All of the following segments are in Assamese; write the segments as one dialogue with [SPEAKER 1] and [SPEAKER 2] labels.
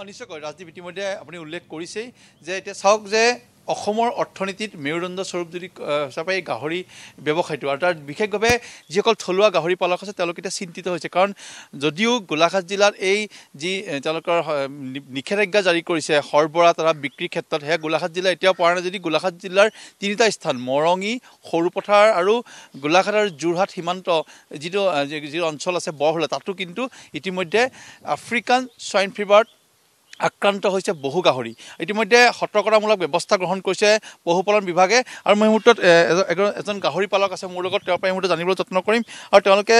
[SPEAKER 1] নিশ্চয়কৈ ৰাজদীপ ইতিমধ্যে আপুনি উল্লেখ কৰিছেই যে এতিয়া চাওক যে অসমৰ অৰ্থনীতিত মেৰুদণ্ড স্বৰূপ যদি হিচাপে এই গাহৰি ব্যৱসায়টো আৰু তাৰ বিশেষভাৱে যিসকল থলুৱা গাহৰি পালক আছে তেওঁলোকে এতিয়া চিন্তিত হৈছে কাৰণ যদিও গোলাঘাট জিলাত এই যি তেওঁলোকৰ নিষেধাজ্ঞা জাৰি কৰিছে সৰবৰাহ তথা বিক্ৰীৰ ক্ষেত্ৰত সেয়া গোলাঘাট জিলা এতিয়াও পৰা নাই যদি গোলাঘাট জিলাৰ তিনিটা স্থান মৰঙি সৰুপথাৰ আৰু গোলাঘাট আৰু যোৰহাট সীমান্ত যিটো অঞ্চল আছে বৰহোলা তাতো কিন্তু ইতিমধ্যে আফ্ৰিকান স্বাইন ফিভাৰত আক্ৰান্ত হৈছে বহু গাহৰি ইতিমধ্যে সতৰ্কতামূলক ব্যৱস্থা গ্ৰহণ কৰিছে পশুপালন বিভাগে আৰু মই মুহূৰ্তত এজন গাহৰি পালক আছে মোৰ লগত তেওঁৰ পৰা এই মুহূৰ্তত জানিবলৈ যত্ন কৰিম আৰু তেওঁলোকে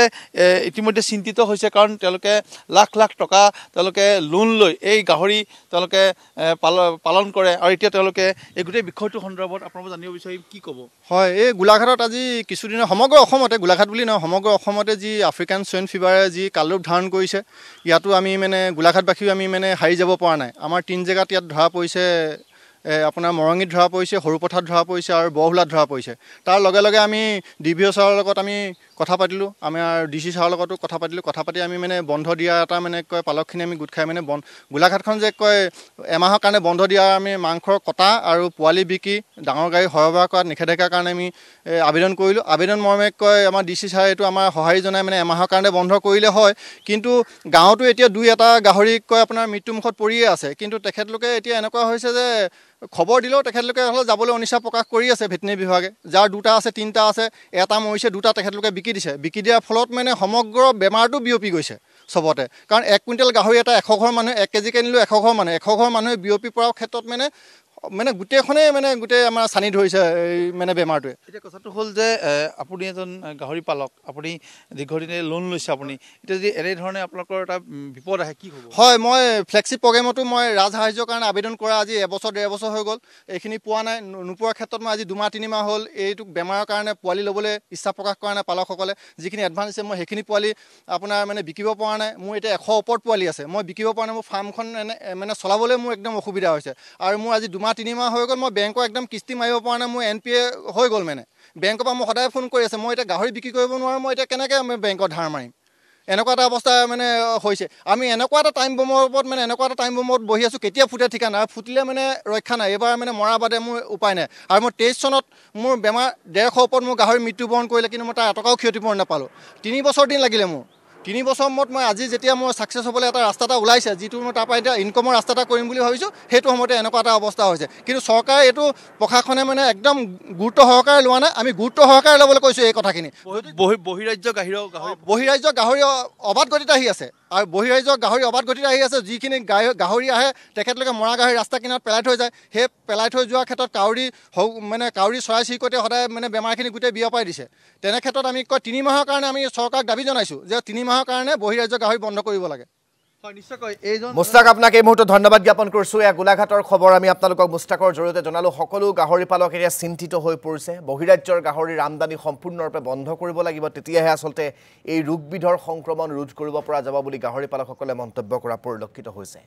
[SPEAKER 1] ইতিমধ্যে চিন্তিত হৈছে কাৰণ তেওঁলোকে লাখ লাখ টকা তেওঁলোকে লোন লৈ এই গাহৰি তেওঁলোকে পালন কৰে আৰু এতিয়া তেওঁলোকে এই গোটেই বিষয়টোৰ সন্দৰ্ভত আপোনালোকে জানিব বিচাৰিম কি ক'ব
[SPEAKER 2] হয় এই গোলাঘাটত আজি কিছুদিনৰ সমগ্ৰ অসমতে গোলাঘাট বুলি নহয় সমগ্ৰ অসমতে যি আফ্ৰিকান চুইন ফিভাৰে যি কালৰূপ ধাৰণ কৰিছে ইয়াতো আমি মানে গোলাঘাটবাসীও আমি মানে হাৰি যাব পৰা নাই আমাৰ 3 জেগাত ইয়াত ধৰা পৰিছে আপোনাৰ মৰঙিত ধৰা পৰিছে সৰুপথাৰত ধৰা পৰিছে আৰু বৰহোলাত ধৰা পৰিছে তাৰ লগে লগে আমি ডিভিঅ' ছাৰৰ লগত আমি কথা পাতিলোঁ আমাৰ ডিচি ছাৰৰ লগতো কথা পাতি আমি মানে বন্ধ দিয়া এটা মানে কয় পালকখিনি আমি গোট খাই মানে গোলাঘাটখন যে কয় এমাহৰ কাৰণে বন্ধ দিয়া আমি মাংসৰ কটা আৰু পোৱালি বিক্ৰী ডাঙৰ গাড়ী সৰবৰাহ কৰাত নিষেধাজ্ঞাৰ কাৰণে আমি আবেদন কৰিলোঁ আবেদন মৰ্মে কয় আমাৰ ডিচি ছাৰে এইটো আমাৰ সঁহাৰি জনাই মানে এমাহৰ কাৰণে বন্ধ কৰিলে হয় কিন্তু গাঁৱতো এতিয়া 2-এটা গাহৰি কয় আপোনাৰ মৃত্যুমুখত পৰিয়ে আছে কিন্তু তেখেতলোকে এতিয়া এনেকুৱা হৈছে যে খবৰ দিলেও তেখেতলোকে হ'লে যাবলৈ অনিচ্ছা প্ৰকাশ কৰি আছে ভেটেনেৰী বিভাগে যাৰ 2টা আছে 3টা আছে এটা মৰিছে 2টা তেখেতলোকে বিকি দিয়াৰ ফলত মানে সমগ্ৰ বেমাৰটো বিয়পি গৈছে চবতে কাৰণ 1 কুইণ্টেল গাহৰি এটা 100 ঘৰ মানুহে 1 কেজিকৈ নিলেও 100 ঘৰ মানুহে 100 ঘৰ মানুহে বিয়পি পৰাৰ ক্ষেত্ৰত মানে গোটেইখনেই মানে গোটেই আমাৰ চানি ধৰিছে এই মানে বেমাৰটোৱে
[SPEAKER 1] এতিয়া কথাটো হ'ল যে আপুনি এজন গাহৰি পালক আপুনি দীৰ্ঘদিনে লোন লৈছে আপুনি এতিয়া যদি এনেধৰণে আপোনালোকৰ এটা বিপদ আহে কি হ'ব
[SPEAKER 2] হয় মই ফ্লেক্সি প্ৰগ্ৰেমতো মই ৰাজসাহাৰ্যৰ কাৰণে আবেদন কৰা আজি 1-1.5 বছৰ হৈ গ'ল এইখিনি পোৱা নাই নোপোৱাৰ ক্ষেত্ৰত মই আজি 2-3 মাহ হ'ল এইটো বেমাৰৰ কাৰণে পোৱালি ল'বলৈ ইচ্ছা প্ৰকাশ কৰা নাই পালকসকলে যিখিনি এডভান্স দিছে মই সেইখিনি পোৱালি আপোনাৰ মানে বিকিব পৰা নাই মোৰ এতিয়া 100 ওপৰত পোৱালি আছে মই বিকিব পৰা নাই মোৰ ফাৰ্মখন মানে চলাবলৈ মোৰ একদম অসুবিধা হৈছে আৰু মোৰ আজি 2-3 মাহ হৈ গ'ল মই বেংকৰ একদম কিস্তি মাৰিব পৰা নাই মোৰ NPA হৈ গ'ল মানে বেংকৰ পৰা মই সদায় ফোন কৰি আছে মই এতিয়া গাহৰি বিক্ৰী কৰিব নোৱাৰোঁ মই এতিয়া কেনেকৈ মই বেংকত ধাৰ মাৰিম এনেকুৱা এটা অৱস্থা মানে হৈছে আমি এনেকুৱা এটা টাইম বমৰ ওপৰত মানে এনেকুৱা এটা টাইম বমত বহি আছোঁ কেতিয়া ফুটে ঠিকানা ফুটিলে মানে ৰক্ষা নাই এইবাৰ মানে মৰা বাদে মোৰ উপায় নাই আৰু মই 23 চনত মোৰ বেমাৰ 150 ওপৰত মোৰ গাহৰি মৃত্যুবৰণ কৰিলে কিন্তু মই তাৰ এটকাও ক্ষতিপূৰণ নাপালোঁ 3 বছৰ দিন লাগিলে মোৰ 3 বছৰ মূৰত মই আজি যেতিয়া মোৰ ছাকচেছ হ'বলৈ এটা ৰাস্তা এটা ওলাইছে যিটো মই তাৰপৰা এতিয়া ইনকমৰ ৰাস্তা এটা কৰিম বুলি ভাবিছোঁ সেইটো সময়তে এনেকুৱা এটা অৱস্থা হৈছে কিন্তু চৰকাৰে এইটো প্ৰশাসনে মানে একদম গুৰুত্ব সহকাৰে লোৱা নাই আমি গুৰুত্ব সহকাৰে ল'বলৈ কৈছোঁ এই কথাখিনি বহিৰাজ্য গাহৰি অবাধ গতিত আহি আছে আৰু বহিৰাজ্য গাহৰি অবাধ গতিত আহি আছে যিখিনি গাহৰি আহে তেখেতলোকে মৰা গাহৰি ৰাস্তা কিনাৰত পেলাই থৈ যায় সেই পেলাই থৈ যোৱাৰ ক্ষেত্ৰত কাউৰী চৰাই চিৰিকটিয়ে সদায় মানে বেমাৰখিনি গোটেই বিয়পাই দিছে তেনে ক্ষেত্ৰত আমি 3 মাহৰ কাৰণে আমি চৰকাৰক দাবী জনাইছোঁ যে 3 মাহৰ কাৰণে বহিৰাজ্য গাহৰি বন্ধ কৰিব লাগে
[SPEAKER 3] মুস্তাক আপোনাক এই মুহূৰ্তত ধন্যবাদ জ্ঞাপন কৰিছোঁ এয়া গোলাঘাটৰ খবৰ আমি আপোনালোকক মুস্তাকৰ জৰিয়তে জনালোঁ সকলো গাহৰি পালক এতিয়া চিন্তিত হৈ পৰিছে বহিৰাজ্যৰ গাহৰিৰ আমদানি সম্পূৰ্ণৰূপে বন্ধ কৰিব লাগিব তেতিয়াহে আচলতে এই ৰোগবিধৰ সংক্ৰমণ ৰোধ কৰিব পৰা যাব বুলি গাহৰি পালকসকলে মন্তব্য কৰা পৰিলক্ষিত হৈছে